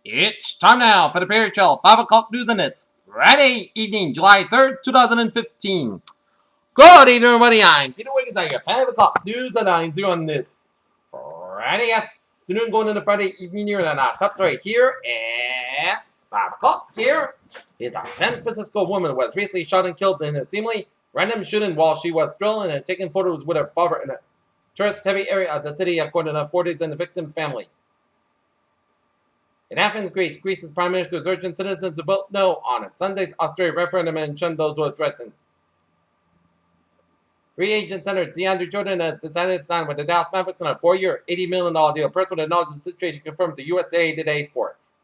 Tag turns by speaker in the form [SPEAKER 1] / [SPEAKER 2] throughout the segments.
[SPEAKER 1] It's time now for the Perry Show, 5 o'clock news on this Friday evening, July 3rd, 2015. Good evening, everybody. I'm Peter Wiggins. I got 5 o'clock news and I'm doing this Friday afternoon going into Friday evening here. And that's right here at 5 o'clock here is a San Francisco woman who was recently shot and killed in a seemingly random shooting while she was strolling and taking photos with her father in a tourist-heavy area of the city, according to authorities and the victim's family. In Athens, Greece, Greece's prime minister is urging citizens to vote no on it. Sunday's Australia referendum and shun those who are threatened. Free agent center DeAndre Jordan has decided to sign with the Dallas Mavericks on a 4-year, $80 million deal. Press with a knowledge of the situation confirmed to USA Today Sports.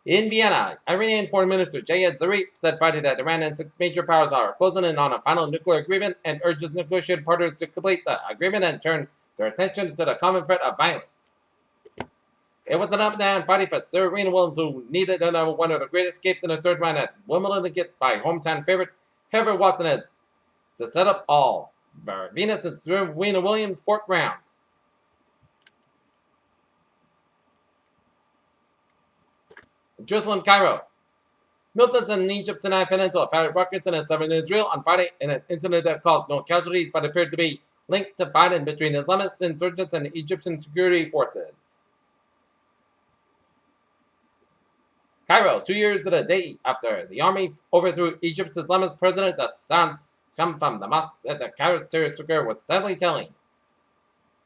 [SPEAKER 1] In Vienna, Iranian Foreign Minister Jayed Zarif said Friday that Iran and 6 major powers are closing in on a final nuclear agreement and urges negotiating partners to complete the agreement and turn their attention to the common threat of violence. It was an up-and-down Friday for Serena Williams, who needed another one of the great escapes in the third round at Wimbledon to get by hometown favorite Heather Watson as to set up all Venus and Serena Williams' fourth round. Jerusalem, Cairo. Militants in Egypt's Sinai Peninsula fired rockets in southern Israel on Friday in an incident that caused no casualties but appeared to be linked to fighting between Islamist insurgents and Egyptian security forces. Cairo, 2 years and a day after the army overthrew Egypt's Islamist president, the sound come from the mosques at the Cairo's terrorist square was sadly telling.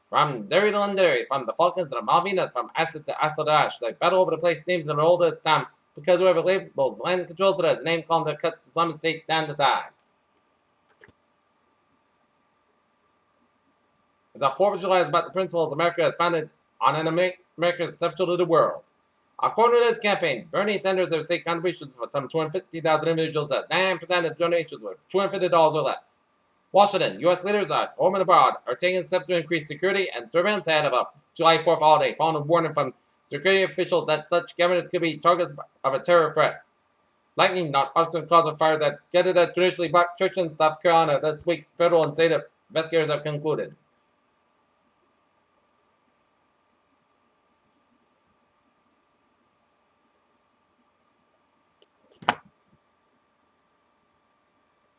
[SPEAKER 1] From Derry to Londonderry, from the Falklands to the Malvinas, from Assad to Asadash, the battle over the place names in the oldest time because whoever labels land controls it as a name column that cuts the Islamic State down to size. The 4th of July is about the principles America has founded on an America exceptional to the world. According to this campaign, Bernie Sanders has received contributions from some 250,000 individuals at 9% of donations were $250 or less. Washington, U.S. leaders at home and abroad are taking steps to increase security and surveillance ahead of a July 4th holiday, following a warning from security officials that such governments could be targets of a terror threat. Lightning not often caused a fire that gutted a traditionally black church in South Carolina this week, federal and state investigators have concluded.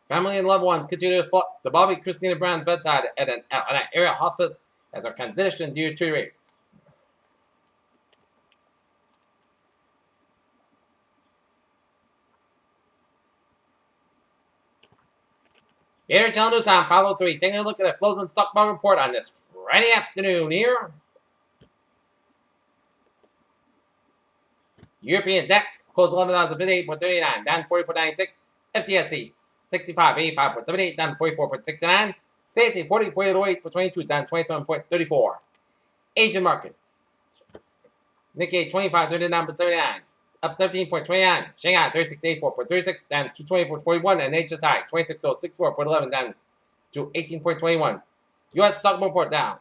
[SPEAKER 1] Family and loved ones continue to flock to Bobby Christina Brown's bedside at an area hospice as her condition deteriorates. Here, Channel News Time, 503, taking a look at a closing stock market report on this Friday afternoon here. European DAX closed 11,058.39, down 40.96. FTSE 65, 85.78, down 44.69. CAC 40, 48.22, down 27.34. Asian markets. Nikkei 25, 39.79, up 17.29. Shanghai 36, 84.36, down 220.41. And HSI 26,064.11, down to 18.21. U.S. stock report down.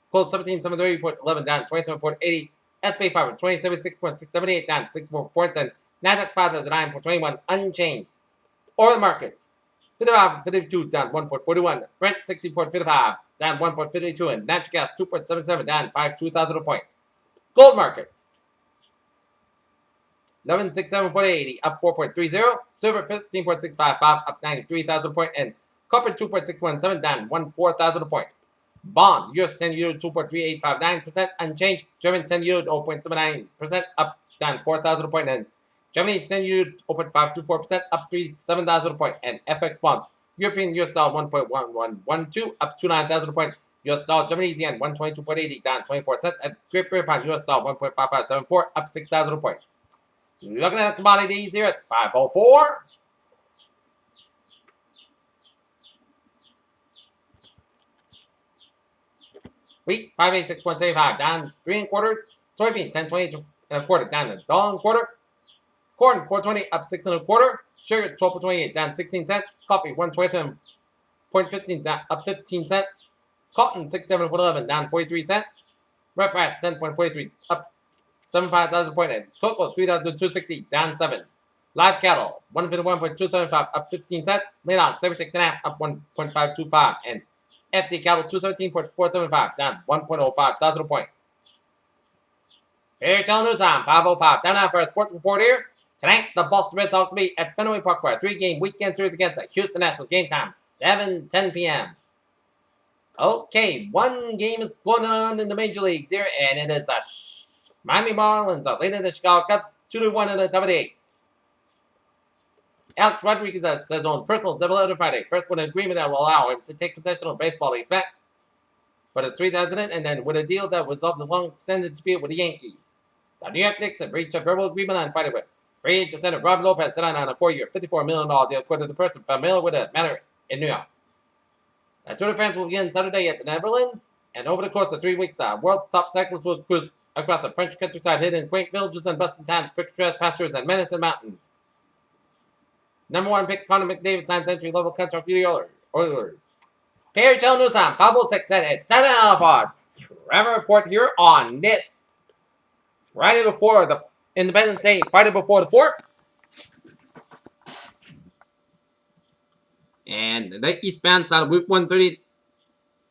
[SPEAKER 1] Closed 17,730.11, down 27.80. SP 5 2076.678, down 6 more points. And NASDAQ 5,009.21, unchanged. Oil markets. 55.52, down 1.41. Brent 60.55, down 1.52. And natural gas 2.77, down 2,000 point. Gold markets. 1167.80, up 4.30. Silver 15.655, up 93,000 point. And copper 2.617, down 4,000 point. Bonds, US 10 euro 2.3859%, unchanged. German 10 euro 0.79%, up down 4,000 point. And Germany 10 euro 0.524%, up 7,000 point. And FX bonds, European US dollar 1.1112, up 29,000 point. US dollar Germany's yen 122.80, down 24 cents. And Great Britain pound US dollar 1.5574, up 6,000 point. Looking at commodities here at 504. Wheat 586.75, down 3 1/4. Soybean 10.20 1/4, down $1 1/4. Corn 4.20, up 6 1/4. Sugar 12.28, down 16 cents. Coffee 127.15, down up 15 cents. Cotton 67.11, down 43 cents. Rough rice 10.43, up 75,000 point. And cocoa 3,260, down 7. Live cattle 151.275, up 15 cents. Lean 76.5, up 1.525. And FD cattle 217.475, down 1.05 thousand point. Here, tell news time, 5:05. Time now for a sports report here. Tonight, the Boston Red Sox will be at Fenway Park for a 3-game weekend series against the Houston Astros. Game time, 7:10 p.m. Okay, one game is going on in the major leagues here, and it is the Miami Marlins are leading the Chicago Cubs 2-1 in the top of the 8th. Alex Rodriguez says on personal double-header Friday, first with an agreement that will allow him to take possession of baseball leagues back for the 3,000, and then with a deal that resolved the long-extended dispute with the Yankees. The New York Knicks have reached a verbal agreement on Friday with free agent center Rob Lopez signed on a 4-year, $54 million deal, according to the person familiar with the matter in New York. The Tour de France will begin Saturday at the Netherlands, and over the course of 3 weeks, the world's top cyclists will cruise across the French countryside, hidden in quaint villages and bustling towns, picturesque pastures, and menacing mountains. Number 1 pick Connor McDavid signs entry-level contract with the Oilers. Perry Tell News on 506 said it's time now for Trevor Report here on this Friday before the Independence Day, Friday before the 4th. And the eastbound side of Route 130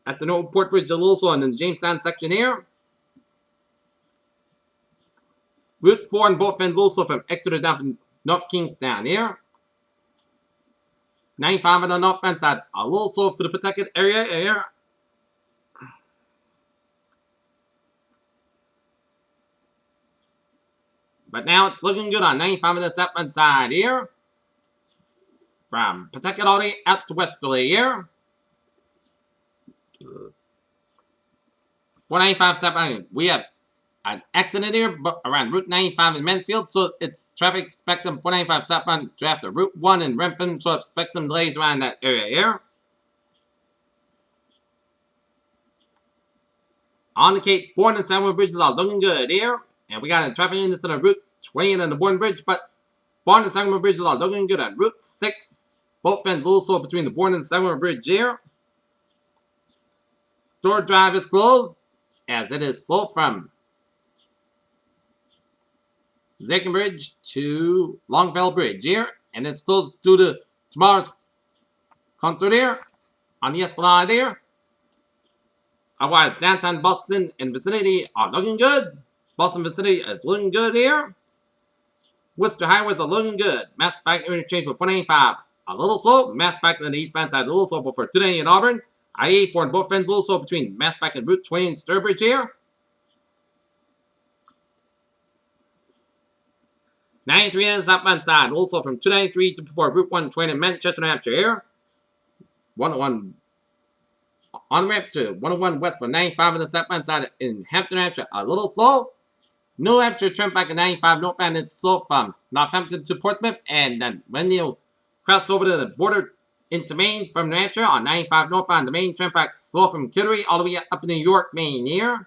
[SPEAKER 1] at the North Port Bridge, also in the Jamestown section here. Route 4 on both ends also from Exeter down from North Kingstown here. 95 on the northbound side, also for the Pawtucket area here. But now it's looking good on 95 on the southbound side here. From Pawtucket all the way out to Westerly here. 495 southbound, we have an accident here around Route 95 in Mansfield, so it's traffic expect them 495 southbound to after Route 1 in Renton, so expect some delays around that area here. On the Cape, Bourne and Samuel bridges are looking good here, and we got a traffic incident on Route 20 and the Bourne Bridge, but Bourne and Samuel bridges are looking good on Route 6. Both ends also between the Bourne and Samuel Bridge here. Store Drive is closed, as it is slow from Zakin Bridge to Longfellow Bridge here, and it's closed due to tomorrow's concert here on the Esplanade here. Otherwise, downtown Boston and vicinity are looking good. Boston vicinity is looking good here. Worcester highways are looking good. Mass Pike interchange with 185 a little slow. Mass Pike on the eastbound side a little slow, but for today in Auburn, I-84 on both ends also between Mass Pike and Route 20 and Sturbridge here. 93 on the southbound side, also from 293 to before Route 120 in Manchester, New Hampshire here. 101 on ramp to 101 west for 95 on the southbound side in Hampton, New Hampshire, a little slow. New Hampshire turnpike at 95 northbound, it's slow from Northampton to Portsmouth, and then when you cross over to the border into Maine from New Hampshire on 95 northbound, the Maine turnpike slow from Kittery all the way up in New York, Maine here.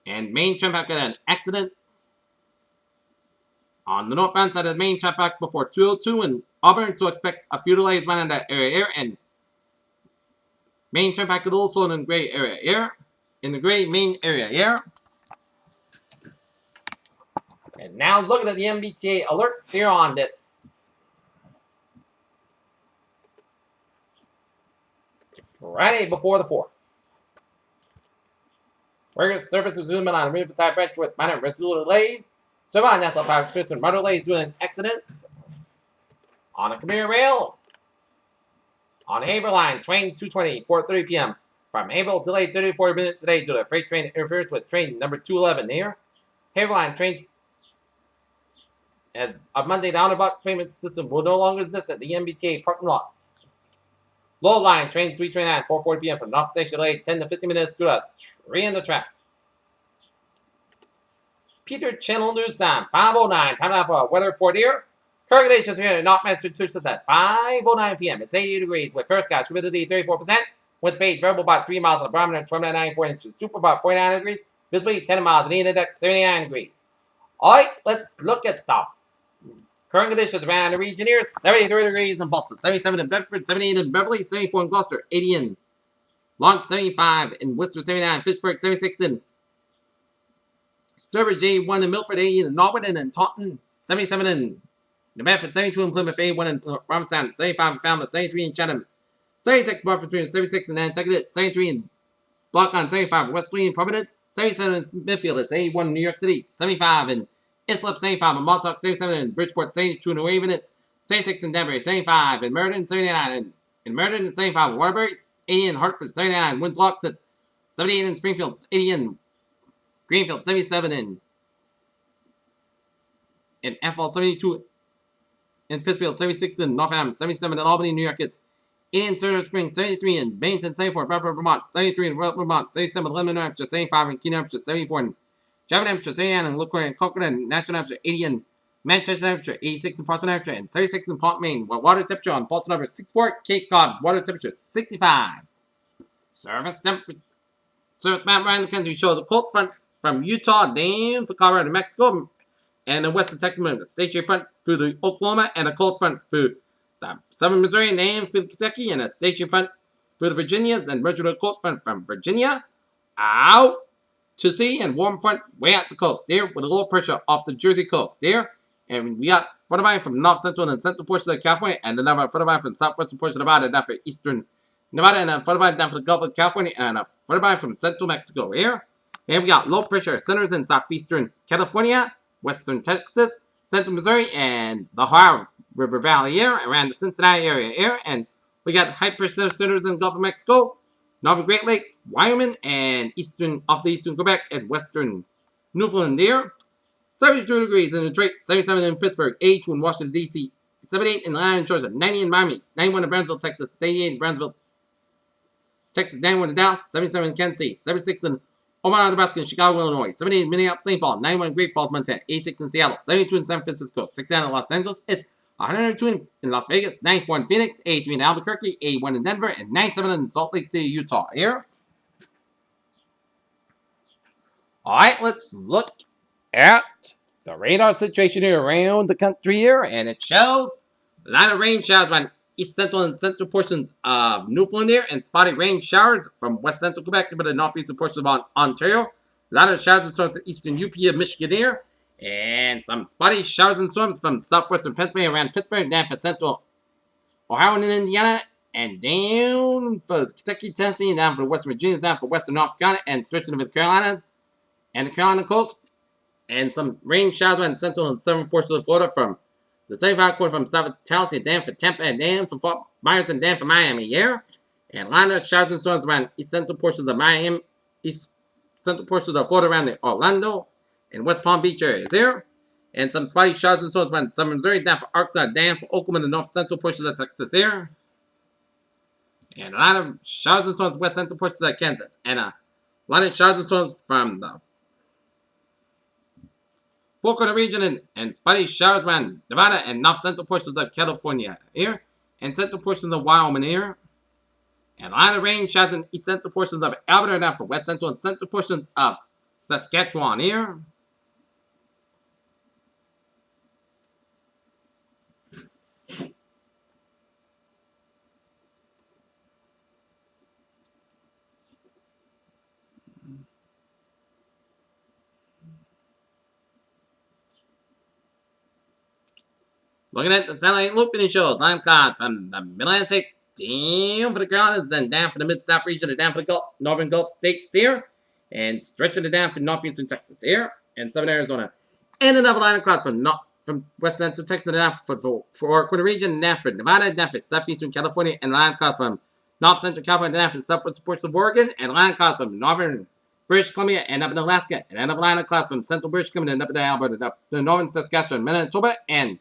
[SPEAKER 1] And Maine turnpike got an accident on the northbound side of the Maine turnpike before 202 in Auburn, so expect a few delays running that area here. And Maine turnpike is also in the gray area here. In the gray Maine area here. And now looking at the MBTA alerts here on this Friday before the 4th. Regular service resuming on the Riverside Branch with minor residual delays. So on National 5 Christian motor delays due to an accident on a commuter rail. On Haverhill Line, train 220, 4:30 p.m. From Haverhill, delayed 34 minutes today due to freight train interference with train number 211 here. Haverhill Line, train as of Monday, the out-of-box payment system will no longer exist at the MBTA parking lots. Low Line, train 329, 4:40 p.m. from North Station, delayed 10 to 50 minutes due to a tree in the tracks. Peter Channel News Time, 5:09. Time now for a weather report here. Current conditions here in North Massachusetts at 5:09 p.m. It's 80 degrees with first skies, humidity 34%. Wind speed variable about 3 miles on the barometer, 29.94 inches. Super about 49 degrees. Visibility 10 miles. And index 39 degrees. All right, let's look at the current conditions around the region here. 73 degrees in Boston, 77 in Bedford, 78 in Beverly, 74 in Gloucester, 80 in Long, 75 in Worcester, 79 in Fitchburg, 76 in Sturbridge, 81 in Milford, 80 in Norwood, and in Taunton, 77 in New Bedford, 72 in Plymouth, 81 in Robinson, 75 in Falmouth, 73 in Chatham, 76 bar between 76 and Nantucket, 73 in block on 75 West 3 in Providence, 77 in Smithfield, it's 81 in New York City, 75 in Islip, 75 in Montauk, 77 in Bridgeport, 72 in New Haven, it's 76 in Denver, 75 in Meriden, 79 in Meriden, and 75 in Waterbury, 80 in Hartford, 79 in Winslow, 78 in Springfield, 80 in Greenfield, 77 in FL, 72 in Pittsfield, 76 in Northampton, 77 in Albany, New York, it's 80 in Silver Springs, 73 in Bennington, 74 in Bedford, Vermont, 73 in Vermont, 77 in Lebanon, New Hampshire, 75 in Keene, New Hampshire, 74 in Javon, New Hampshire, 79 in Lookout and Concord, and Nashville, New Hampshire, 80 in Manchester, New Hampshire, 86 in Portsmouth, New Hampshire, and 36 in Pont, Maine. Water temperature on Boston number 64, Cape Cod, water temperature 65. Surface map around the country shows a cold front from Utah down to Colorado, Mexico, and the western Texas, the stationary front through the Oklahoma, and a cold front through the southern Missouri, and then through Kentucky, and a stationary front through the Virginias, and merged with a cold front from Virginia out to sea, and warm front way out the coast there, with a low pressure off the Jersey coast there. And we got front of from north central and central portions of California, and another front of from southwestern portion of Nevada, down for eastern Nevada, and a front of down for the Gulf of California, and a front of from central Mexico here. And we got low pressure centers in southeastern California, western Texas, central Missouri, and the Ohio River Valley here, around the Cincinnati area here. And we got high pressure centers in the Gulf of Mexico, northern Great Lakes, Wyoming, and off the eastern Quebec, and western Newfoundland here. 72 degrees in Detroit, 77 in Pittsburgh, 82 in Washington, D.C., 78 in Atlanta, Georgia, 90 in Miami, 91 in Brownsville, Texas, 88 in Brownsville, Texas, 91 in Dallas, 77 in Kansas City, 76 in Omaha, Nebraska, and Chicago, Illinois, 78 in Minneapolis, St. Paul, 91 in Great Falls, Montana, 86 in Seattle, 72 in San Francisco, 69 in Los Angeles, it's 102 in Las Vegas, 94 in Phoenix, 83 in Albuquerque, 81 in Denver, and 97 in Salt Lake City, Utah. Here. All right, let's look at the radar situation here around the country here, and it shows a lot of rain showers on east central and central portions of Newfoundland here, and spotty rain showers from west central Quebec to the northeastern portions of Ontario. A lot of showers and storms in eastern UP of Michigan here, and some spotty showers and storms from southwestern Pennsylvania around Pittsburgh, down for central Ohio and Indiana, and down for Kentucky, Tennessee, and down for West Virginia, down for western North Carolina, and stretching over the Carolinas and the Carolina coast. And some rain showers around central and southern portions of Florida from the 75 corner from South Tallahassee, down for Tampa, and down from Fort Myers, and down for Miami here. And a lot of showers and storms around east central portions of Miami, east central portions of Florida around the Orlando and West Palm Beach areas here. And some spotty showers and storms around southern Missouri, down for Arkansas, down for Oklahoma, and the north central portions of Texas here. And a lot of showers and storms west central portions of Kansas. And a lot of showers and storms from the Four Corner region and spotty showers around Nevada and north central portions of California here, and central portions of Wyoming here. And a lot of rain showers in east central portions of Alberta, down for west central and central portions of Saskatchewan here. Looking at the satellite looping, it shows line clouds from the Mid-Atlantic down for the Carolinas, and down for the Mid-South region, and down for the northern Gulf states here, and stretching it down for northeastern Texas here, and southern Arizona. And another line of clouds from west central Texas, and down for Four Corner region, and down for Nevada, down for southeastern California, and line clouds from north central California, down for the southwestern portions of Oregon, and line clouds from northern British Columbia, and up in Alaska, and another line of clouds from central British Columbia, and up in Alberta, up to northern Saskatchewan, Manitoba, and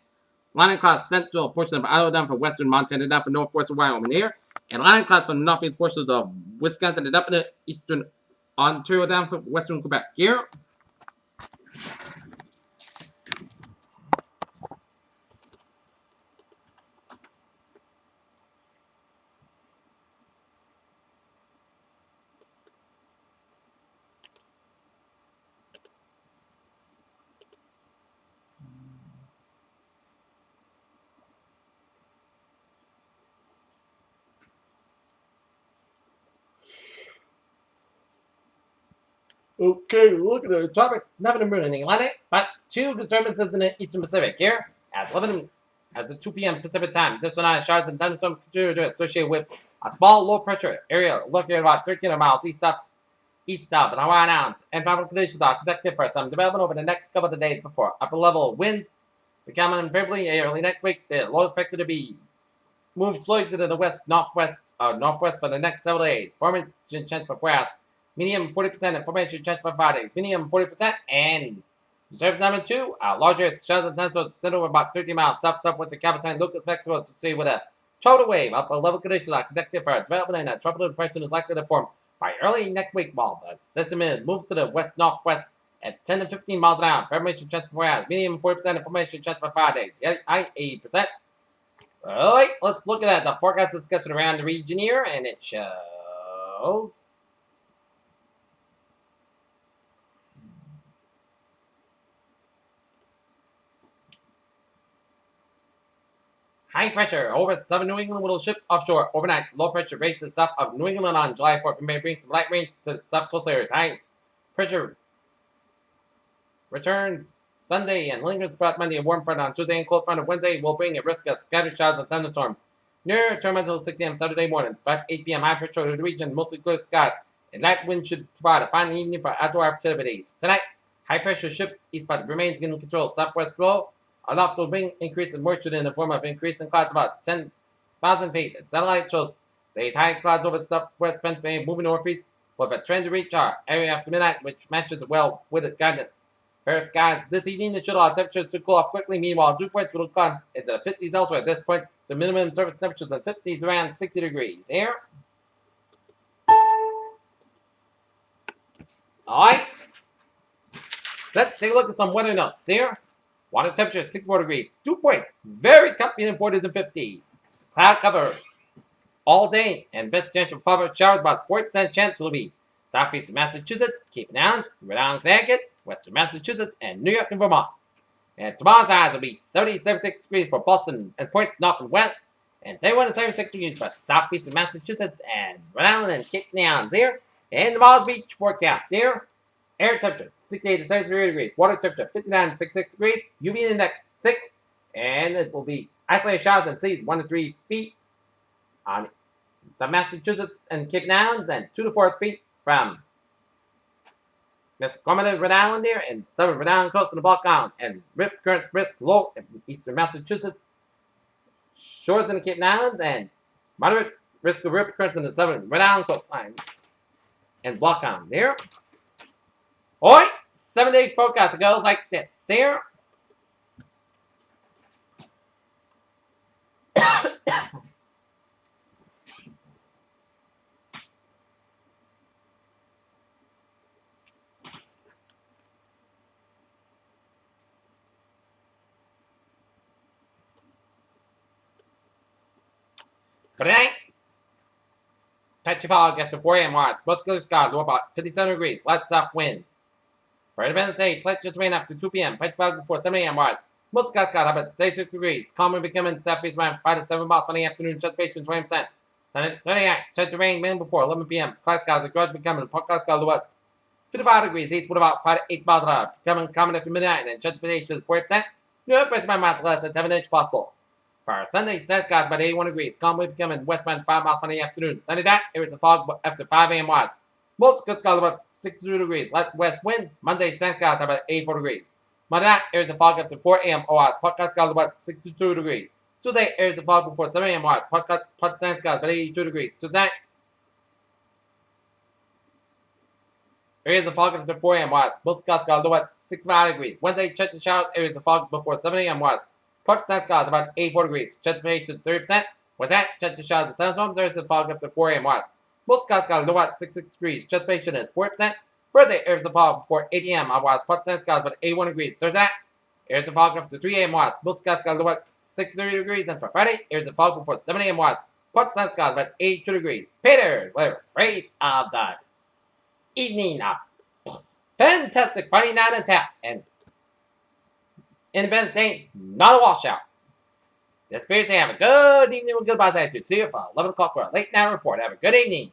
[SPEAKER 1] line of clouds central portion of Idaho, down for western Montana, down for northwestern Wyoming here. And line of clouds from the northeast portions of Wisconsin, and up in the eastern Ontario, down for western Quebec here. Okay, look at the tropics, nothing in the Atlantic, but two disturbances in the eastern Pacific here. As as of 2 p.m. Pacific time. Additional showers and thunderstorms continue to associate with a small low pressure area located about 13 miles east of the Hawaiian Islands. And favorable conditions are projected for some development over the next couple of days before upper level winds becoming unfavorably early next week. The low is expected to be moved slowly to the northwest for the next several days. Formation chance for forecast. Medium 40% and formation chance for 5 days. Medium 40% and service number 2. Larger showers and thunderstorms centered about 13 miles southwest of Cabo San Lucas, Mexico. See with a total wave upper level conditions are projected for development, and a tropical depression is likely to form by early next week, while the system moves to the west-northwest at 10 to 15 miles an hour. Formation chance for 4 hours. Medium 40% and formation chance for 5 days. High 80%. Alright, let's look at the forecast discussion around the region here, and it shows high pressure over southern New England will shift offshore overnight. Low pressure races south of New England on July 4th and may bring some light rain to the south coastal areas. High pressure returns Sunday and lingers throughout Monday. A warm front on Tuesday and cold front on Wednesday will bring a risk of scattered showers and thunderstorms. Near term until 6 a.m. Saturday morning. By 8 p.m. high pressure over the region, mostly clear skies. And light wind should provide a fine evening for outdoor activities. Tonight, high pressure shifts east but remains in control. Southwest flow. Aloft will bring increase in moisture in the form of increase in clouds about 10,000 feet. And satellite shows these high clouds over southwest Pennsylvania moving northeast with a trend to reach our area after midnight, which matches well with its guidance. Fair skies this evening. The should allow temperatures to cool off quickly. Meanwhile, dew points will climb into the 50s elsewhere. At this point, the minimum surface temperatures in the 50s around 60 degrees. Here. Alright. Let's take a look at some weather notes here. Water temperature 64 degrees. Dew point very comfy in the 40s and 50s. Cloud cover all day and best chance for pop-up showers. About 40% chance will be southeast of Massachusetts, Cape Ann, Rhode Island, Connecticut, western Massachusetts, and New York and Vermont. And tomorrow's highs will be 76 degrees for Boston and points north and west, and 71 to 76 degrees for southeast of Massachusetts and Rhode Island and Cape Ann here. And tomorrow's beach forecast here. Air temperature 68 to 73 degrees. Water temperature 59 to 66 degrees. UV index 6. And it will be isolated showers and seas 1 to 3 feet on the Massachusetts and Cape Ann, and 2 to 4 feet from Mesquite, Rhode Island here, and southern Rhode Island coast to the Baltic Island, and rip currents risk low in eastern Massachusetts, shores in the Cape Islands, and moderate risk of rip currents in the southern Rhode Island coastline and Baltic Island there. Alright, 7-day forecast. It goes like this here. For tonight, patchy fog after 4 a.m. wise. Most clear skies, low about 57 degrees. Light south wind. For Independence Day, slight just rain after 2 p.m. Patchy fog before 7 a.m. wise. Most skies got up at 66 degrees. Calm and becoming southeast around 5 to 7 miles by the afternoon. Just patient 20%. Sunday, chance to rain mainly before 11 p.m. Cloud skies, the grudge becoming podcast skies, low about 55 degrees east with about 5 to 8 miles an hour. Becoming common after midnight and chance precipitation is 40%. New York, west by miles less than 7 inches possible. For Sunday, sun skies about 81 degrees. Calm wind becoming westbound 5 miles by the afternoon. Sunday night, areas of fog after 5 a.m. wise. Most good skies about 62 degrees. Light west wind. Monday, sun skies about 84 degrees. Monday night, areas of fog after 4 a.m. wise. Podcast skies about 62 degrees. Tuesday, areas of fog before 7 a.m. wise. Podcast sun skies about 82 degrees. Tuesday night, areas of fog after 4 a.m. wise. Most skies got low at 65 degrees. Wednesday, chance to showers. Areas of fog before 7 a.m. wise. Part sun skies about 84 degrees. Chance to 30%. With that, chance to showers and thunderstorms. Areas of fog after 4 a.m. wise. Most skies got low at 66 degrees. Chance is 40%. Thursday, areas of fog before 8 a.m. wise. Part sun skies about 81 degrees. Thursday, areas of fog after 3 a.m. wise. Most skies got low at 63 degrees. And for Friday, areas of fog before 7 a.m. wise. Part sun skies about 82 degrees. Peter, whatever phrase of the evening. Fantastic Friday night in town. And Independence Day, not a washout. The spirits have a good evening with good vibes attitude. See you for 11 o'clock for a late night report. Have a good evening.